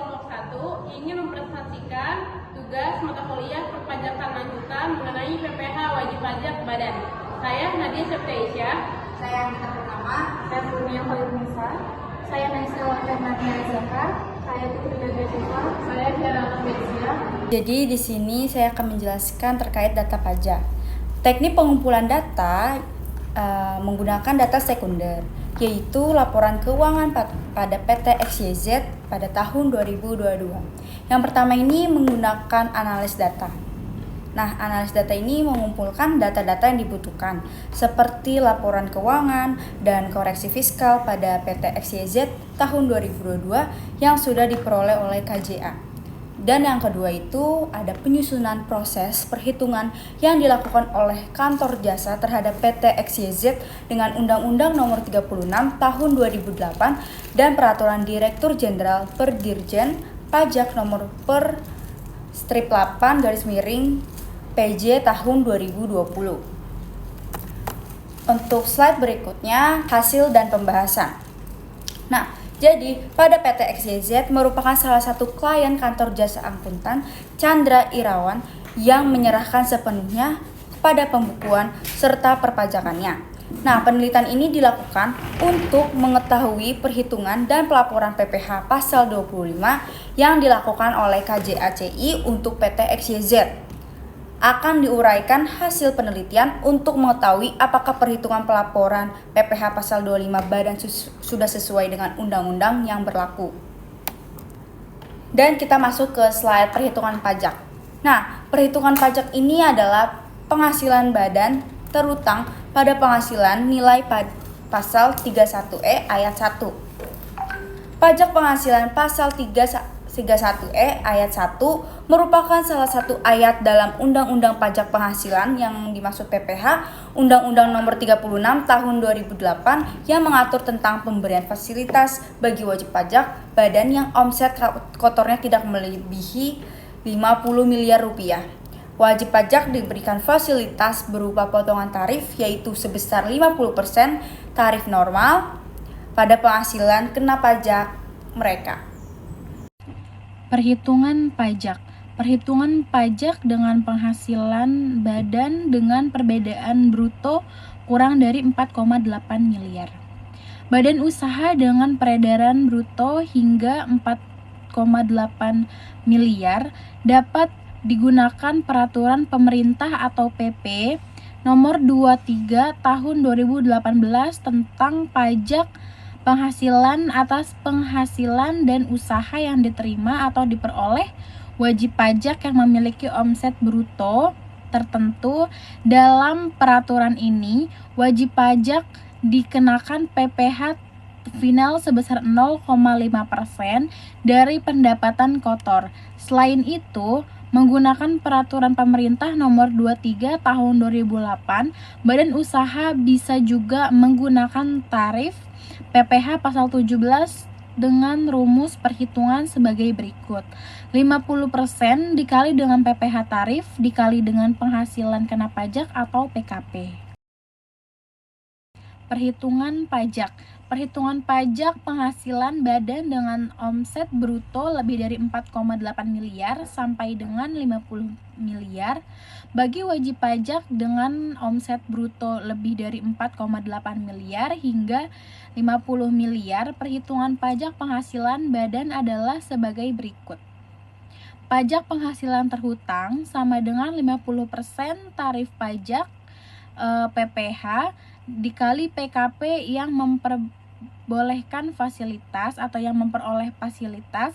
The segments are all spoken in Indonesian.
kelompok 1 ingin mempresentasikan tugas mata kuliah perpajakan lanjutan mengenai PPh wajib pajak badan. Saya Nadia Septiaisya. Saya Anita Pertama. Saya Kurnia Khalidnisa. Saya Naisel Fernanda Zaka. Saya Putri Nadia. Saya Syarana Besia. Jadi di sini saya akan menjelaskan terkait data pajak. Teknik pengumpulan data menggunakan data sekunder, yaitu laporan keuangan pada PT XYZ pada tahun 2022. Yang pertama ini menggunakan analis data. Nah, analis data ini mengumpulkan data-data yang dibutuhkan, seperti laporan keuangan dan koreksi fiskal pada PT XYZ tahun 2022 yang sudah diperoleh oleh KJA. Dan yang kedua itu ada penyusunan proses perhitungan yang dilakukan oleh kantor jasa terhadap PT XYZ dengan Undang-Undang Nomor 36 Tahun 2008 dan Peraturan Direktur Jenderal per Dirjen Pajak Nomor per strip 8 garis miring PJ tahun 2020. Untuk slide berikutnya, hasil dan pembahasan. Nah, jadi pada PT XYZ merupakan salah satu klien kantor jasa akuntan Chandra Irawan yang menyerahkan sepenuhnya kepada pembukuan serta perpajakannya. Nah, penelitian ini dilakukan untuk mengetahui perhitungan dan pelaporan PPh pasal 25 yang dilakukan oleh KJACI untuk PT XYZ. Akan diuraikan hasil penelitian untuk mengetahui apakah perhitungan pelaporan PPh pasal 25 badan sudah sesuai dengan undang-undang yang berlaku. Dan kita masuk ke slide perhitungan pajak. Nah, perhitungan pajak ini adalah penghasilan badan terutang pada penghasilan nilai pasal 31E ayat 1. Pajak penghasilan pasal 31E ayat 1 merupakan salah satu ayat dalam Undang-Undang Pajak Penghasilan yang dimaksud PPh, Undang-Undang Nomor 36 Tahun 2008 yang mengatur tentang pemberian fasilitas bagi wajib pajak badan yang omset kotornya tidak melebihi 50 miliar rupiah. Wajib pajak diberikan fasilitas berupa potongan tarif yaitu sebesar 50% tarif normal pada penghasilan kena pajak mereka. Perhitungan pajak. Perhitungan pajak dengan penghasilan badan dengan perbedaan bruto kurang dari 4,8 miliar. Badan usaha dengan peredaran bruto hingga 4,8 miliar dapat digunakan peraturan pemerintah atau PP nomor 23 tahun 2018 tentang pajak penghasilan atas penghasilan dan usaha yang diterima atau diperoleh wajib pajak yang memiliki omset bruto tertentu. Dalam peraturan ini, wajib pajak dikenakan PPh final sebesar 0,5% dari pendapatan kotor. Selain itu, menggunakan peraturan pemerintah nomor 23 tahun 2008, badan usaha bisa juga menggunakan tarif PPh pasal 17 dengan rumus perhitungan sebagai berikut. 50% dikali dengan PPh tarif dikali dengan penghasilan kena pajak atau PKP. Perhitungan pajak. Perhitungan pajak penghasilan badan dengan omset bruto lebih dari 4,8 miliar sampai dengan 50 miliar. Bagi wajib pajak dengan omset bruto lebih dari 4,8 miliar hingga 50 miliar, perhitungan pajak penghasilan badan adalah sebagai berikut. Pajak penghasilan terhutang sama dengan 50% tarif pajak PPh dikali PKP yang memperbolehkan fasilitas atau yang memperoleh fasilitas,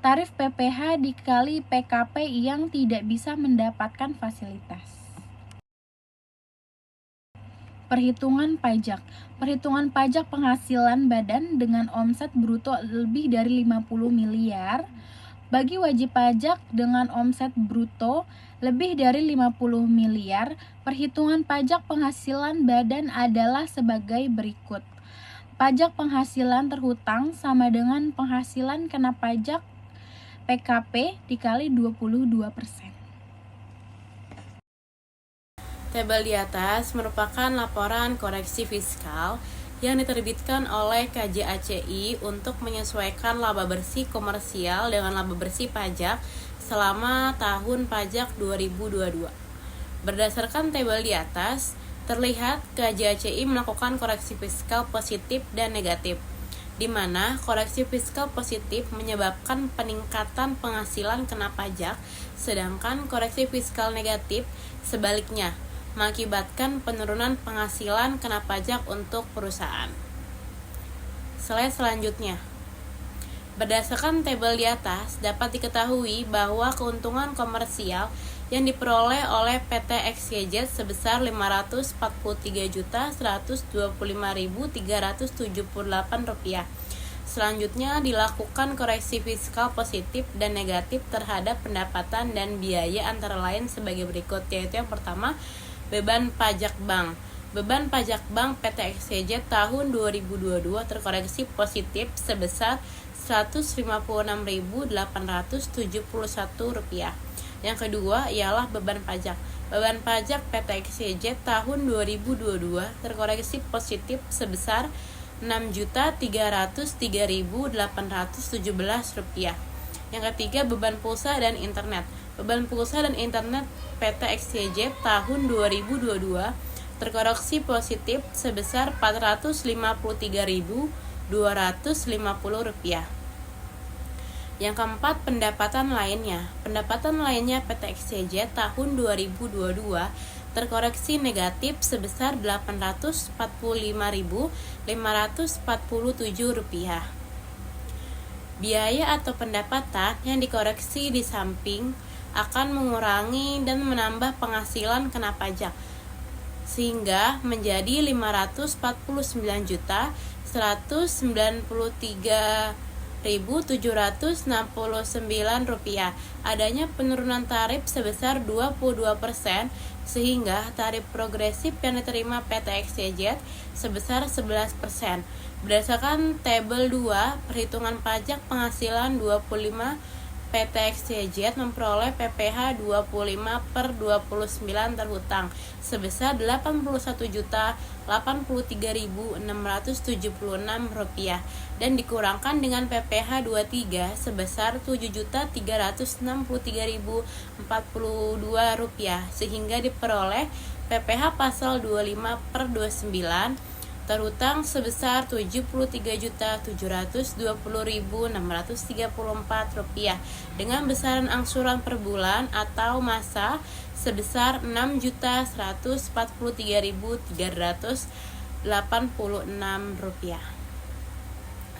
tarif PPh dikali PKP yang tidak bisa mendapatkan fasilitas. Perhitungan pajak. Perhitungan pajak penghasilan badan dengan omset bruto lebih dari 50 miliar. Bagi wajib pajak dengan omset bruto lebih dari 50 miliar, perhitungan pajak penghasilan badan adalah sebagai berikut. Pajak penghasilan terhutang sama dengan penghasilan kena pajak PKP dikali 22%. Tabel di atas merupakan laporan koreksi fiskal yang diterbitkan oleh KJACI untuk menyesuaikan laba bersih komersial dengan laba bersih pajak selama tahun pajak 2022. Berdasarkan tabel di atas, terlihat KJACI melakukan koreksi fiskal positif dan negatif, di mana koreksi fiskal positif menyebabkan peningkatan penghasilan kena pajak, sedangkan koreksi fiskal negatif sebaliknya mengakibatkan penurunan penghasilan kena pajak untuk perusahaan. Slide selanjutnya. Berdasarkan tabel di atas, dapat diketahui bahwa keuntungan komersial yang diperoleh oleh PT XYZ sebesar Rp543.125.378. Selanjutnya dilakukan koreksi fiskal positif dan negatif terhadap pendapatan dan biaya antara lain sebagai berikut, yaitu yang pertama, beban pajak bank. Beban pajak bank PT XYZ tahun 2022 terkoreksi positif sebesar Rp156.871. Yang kedua ialah beban pajak. Beban pajak PT XYZ tahun 2022 terkoreksi positif sebesar Rp6.303.817. Yang ketiga, beban pulsa dan internet. Beban pulsa dan internet PT XYZ tahun 2022 terkoreksi positif sebesar Rp453.250. Yang keempat, pendapatan lainnya. Pendapatan lainnya PT XYZ tahun 2022 terkoreksi negatif sebesar Rp845.547. Biaya atau pendapatan yang dikoreksi di samping akan mengurangi dan menambah penghasilan kena pajak, sehingga menjadi Rp549.769. Adanya penurunan tarif sebesar 22%, sehingga tarif progresif yang diterima PT XYZ sebesar 11%. Berdasarkan tabel 2, perhitungan pajak penghasilan 25, PT XYZ memperoleh PPh 25/29 terhutang sebesar Rp80.083.676 dan dikurangkan dengan PPh 23 sebesar Rp7.363.042 sehingga diperoleh PPh pasal 25/29 terhutang sebesar Rp7.720.634 dengan besaran angsuran per bulan atau masa sebesar Rp6.143.386.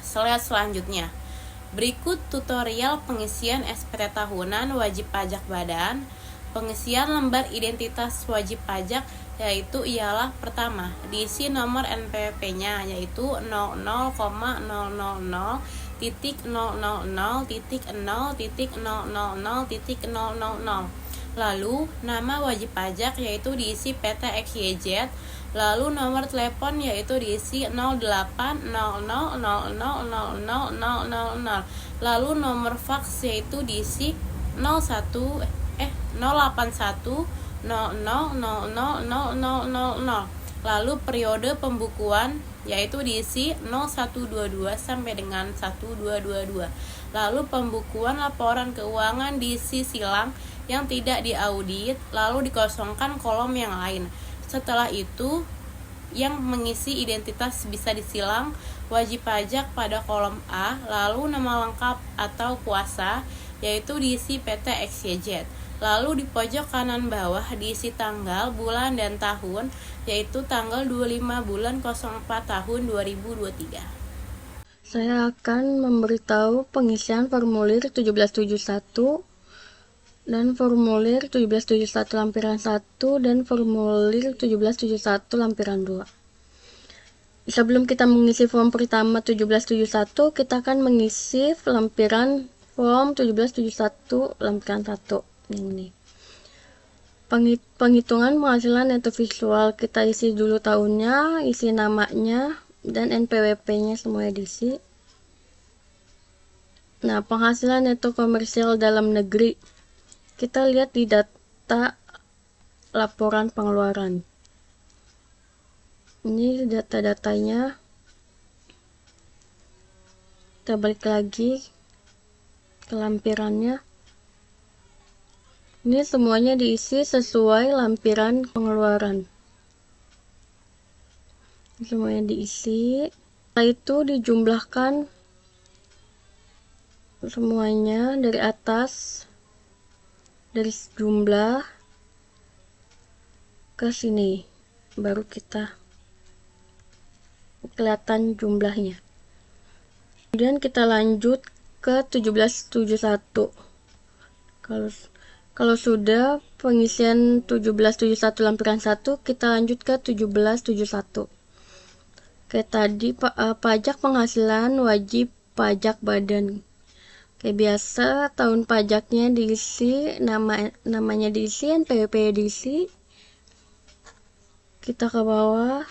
Slide selanjutnya. Berikut tutorial pengisian SPT tahunan wajib pajak badan. Pengisian lembar identitas wajib pajak yaitu ialah pertama, diisi nomor NPWP-nya yaitu 00,000.000.000.000. Lalu nama wajib pajak yaitu diisi PT XYZ. Lalu nomor telepon yaitu diisi 0800000000. Lalu nomor fax yaitu diisi 081 Lalu periode pembukuan yaitu diisi 0122 sampai dengan 1222. Lalu pembukuan laporan keuangan diisi silang yang tidak diaudit, lalu dikosongkan kolom yang lain. Setelah itu yang mengisi identitas bisa disilang wajib pajak pada kolom A, lalu nama lengkap atau kuasa yaitu diisi PT XYZ. Lalu di pojok kanan bawah diisi tanggal, bulan, dan tahun, yaitu tanggal 25 bulan 04 tahun 2023. Saya akan memberitahu pengisian formulir 1771 dan formulir 1771 lampiran 1 dan formulir 1771 lampiran 2. Sebelum kita mengisi form pertama 1771, kita akan mengisi lampiran form 1771 lampiran 1. Ini penghitungan penghasilan neto visual, kita isi dulu tahunnya, isi namanya, dan NPWP-nya semuanya diisi. Nah, penghasilan neto komersial dalam negeri, kita lihat di data laporan pengeluaran. Ini data-datanya Kita balik lagi ke lampirannya. Ini semuanya diisi sesuai lampiran pengeluaran. Semuanya diisi. Setelah itu dijumlahkan semuanya dari atas, dari jumlah ke sini, baru kita kelihatan jumlahnya. Kemudian kita lanjut ke 1771. Kalau sudah pengisian 1771 lampiran 1, kita lanjut ke 1771. Kayak tadi, pajak penghasilan wajib pajak badan. Kayak biasa, tahun pajaknya diisi, namanya diisi, NPWP diisi. Kita ke bawah.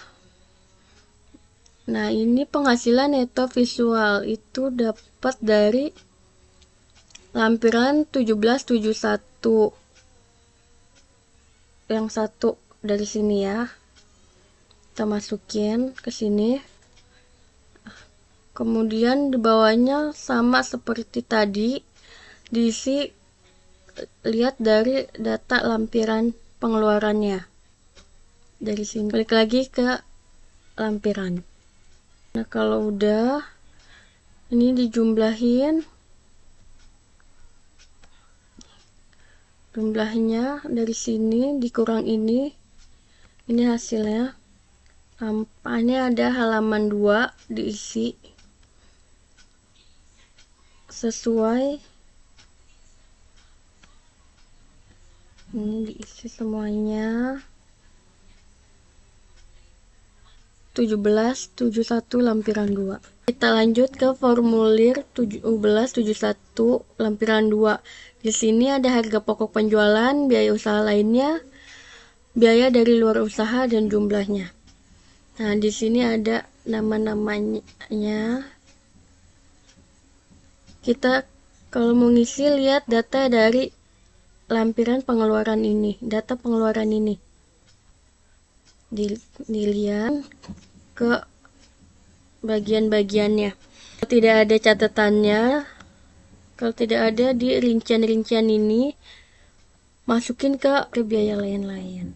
Nah, ini penghasilan neto visual itu dapat dari lampiran 1771. Yang satu dari sini ya. Kita masukin ke sini. Kemudian di bawahnya sama seperti tadi, diisi, lihat dari data lampiran pengeluarannya. Dari sini balik lagi ke lampiran. Nah, kalau udah ini dijumlahin, jumlahnya dari sini dikurang ini hasilnya. Ini ada halaman 2 diisi sesuai, ini diisi semuanya 1771 lampiran 2. Kita lanjut ke formulir 1771 lampiran 2. Di sini ada harga pokok penjualan, biaya usaha lainnya, biaya dari luar usaha, dan jumlahnya. Nah, di sini ada nama-namanya. Kita kalau mau ngisi, lihat data dari lampiran pengeluaran ini, data pengeluaran ini. Dilihat ke bagian-bagiannya. Kalau tidak ada catatannya, kalau tidak ada di rincian-rincian ini, masukin ke biaya lain-lain.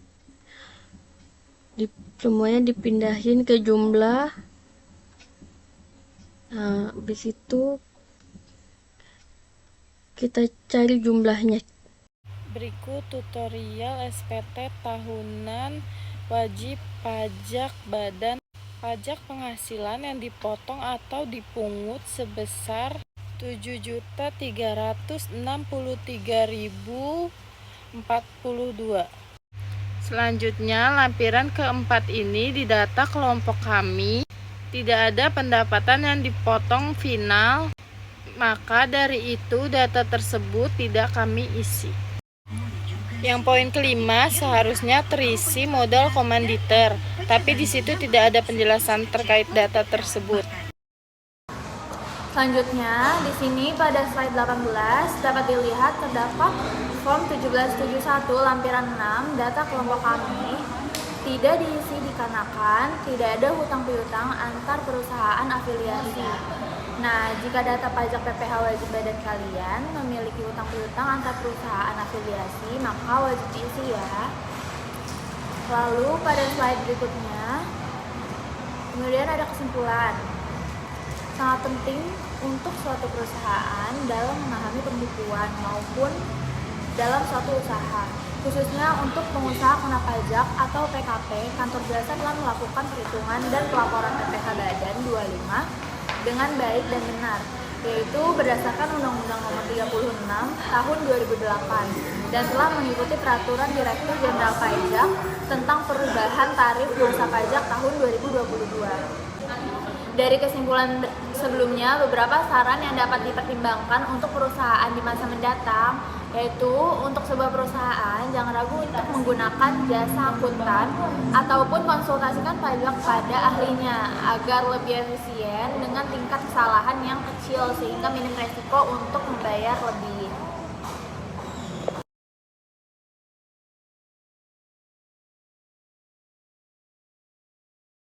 Semuanya dipindahin ke jumlah. Nah, habis itu kita cari jumlahnya. Berikut tutorial SPT tahunan wajib pajak badan pajak penghasilan yang dipotong atau dipungut sebesar 7.363.042. Selanjutnya, lampiran keempat ini didata kelompok kami. Tidak ada pendapatan yang dipotong final, maka dari itu data tersebut tidak kami isi. Yang poin kelima, seharusnya terisi modal komanditer, tapi di situ tidak ada penjelasan terkait data tersebut. Selanjutnya, di sini pada slide 18 dapat dilihat terdapat form 1771 lampiran 6 data kelompok kami tidak diisi dikarenakan tidak ada hutang piutang antar perusahaan afiliasi. Nah, jika data pajak PPh wajib badan kalian memiliki hutang piutang antar perusahaan afiliasi, maka wajib diisi ya. Lalu pada slide berikutnya, kemudian ada kesimpulan. Sangat penting untuk suatu perusahaan dalam memahami pembukuan maupun dalam suatu usaha, khususnya untuk pengusaha kena pajak atau PKP. Kantor Jasa telah melakukan perhitungan dan pelaporan PPh Badan 25 dengan baik dan benar, yaitu berdasarkan Undang-Undang Nomor 36 Tahun 2008 dan telah mengikuti Peraturan Direktur Jenderal Pajak tentang perubahan tarif masa pajak tahun 2022. Dari kesimpulan sebelumnya, beberapa saran yang dapat dipertimbangkan untuk perusahaan di masa mendatang, yaitu untuk sebuah perusahaan jangan ragu untuk menggunakan jasa akuntan ataupun konsultasikan pajak pada ahlinya agar lebih efisien dengan tingkat kesalahan yang kecil sehingga minim resiko untuk membayar lebih.